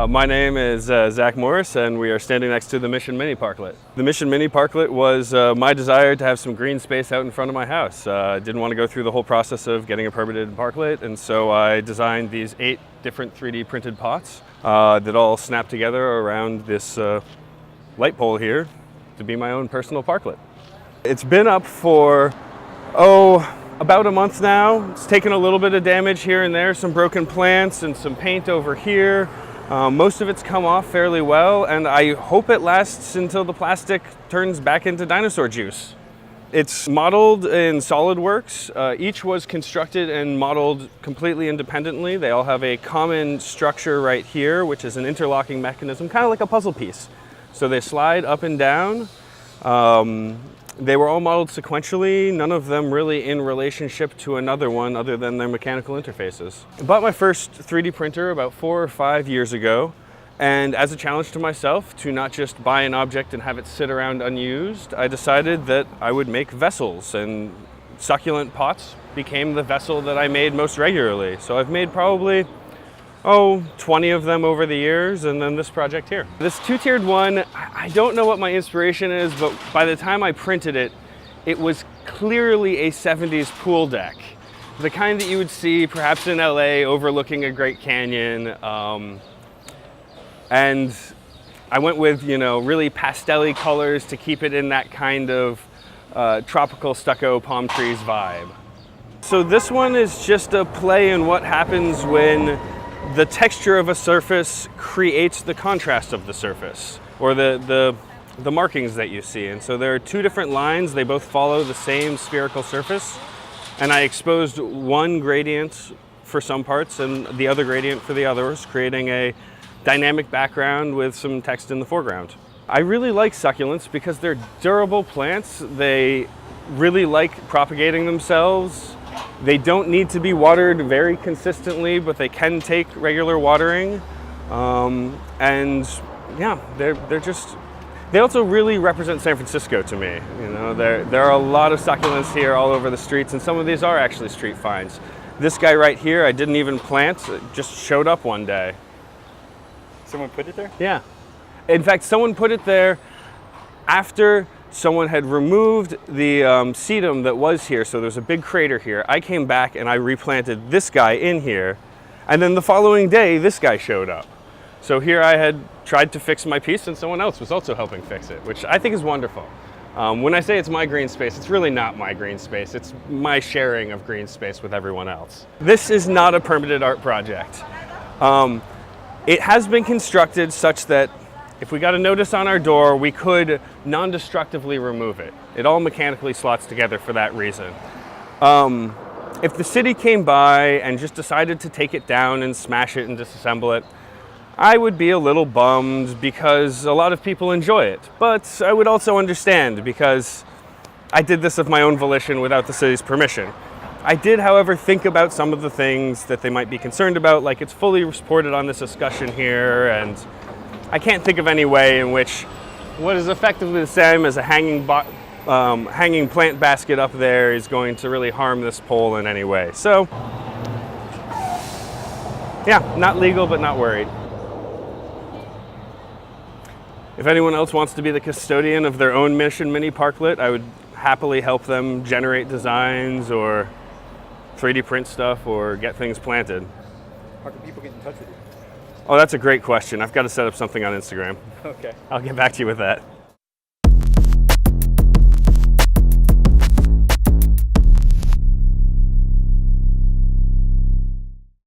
My name is Zach Morris, and we are standing next to the Mission Mini-Parklet. The Mission Mini-Parklet was my desire to have some green space out in front of my house. I didn't want to go through the whole process of getting a permitted parklet, and so I designed these 8 different 3D printed pots that all snap together around this light pole here to be my own personal parklet. It's been up for, about a month now. It's taken a little bit of damage here and there, some broken plants and some paint over here. Most of it's come off fairly well, and I hope it lasts until the plastic turns back into dinosaur juice. It's modeled in SolidWorks. Each was constructed and modeled completely independently. They all have a common structure right here, which is an interlocking mechanism, kind of like a puzzle piece. So they slide up and down. They were all modeled sequentially, none of them really in relationship to another one other than their mechanical interfaces. I bought my first 3D printer about 4 or 5 years ago, and as a challenge to myself to not just buy an object and have it sit around unused, I decided that I would make vessels, and succulent pots became the vessel that I made most regularly. So I've made probably 20 of them over the years, and then this project here. This 2-tiered one, I don't know what my inspiration is, but by the time I printed it, it was clearly a 70s pool deck. The kind that you would see perhaps in LA overlooking a great canyon. And I went with, really pastel-y colors to keep it in that kind of tropical stucco palm trees vibe. So this one is just a play in what happens when the texture of a surface creates the contrast of the surface, or the markings that you see. And so there are 2 different lines. They both follow the same spherical surface. And I exposed one gradient for some parts and the other gradient for the others, creating a dynamic background with some text in the foreground. I really like succulents because they're durable plants. They really like propagating themselves. They don't need to be watered very consistently, but they can take regular watering. And yeah, they also really represent San Francisco to me. There are a lot of succulents here all over the streets, and some of these are actually street finds. This guy right here, I didn't even plant, it just showed up one day. Someone put it there? Yeah. In fact, someone put it there after someone had removed the sedum that was here, so there's a big crater here. I came back and I replanted this guy in here, and then the following day, this guy showed up. So here I had tried to fix my piece, and someone else was also helping fix it, which I think is wonderful. When I say it's my green space, it's really not my green space. It's my sharing of green space with everyone else. This is not a permitted art project. It has been constructed such that if we got a notice on our door, we could non-destructively remove it. It all mechanically slots together for that reason. If the city came by and just decided to take it down and smash it and disassemble it, I would be a little bummed because a lot of people enjoy it. But I would also understand because I did this of my own volition without the city's permission. I did, however, think about some of the things that they might be concerned about, like it's fully supported on this discussion here, and I can't think of any way in which what is effectively the same as a hanging plant basket up there is going to really harm this pole in any way. So, yeah, not legal, but not worried. If anyone else wants to be the custodian of their own Mission Mini-Parklet, I would happily help them generate designs or 3D print stuff or get things planted. How can people get in touch with you? Oh, that's a great question. I've got to set up something on Instagram. Okay. I'll get back to you with that.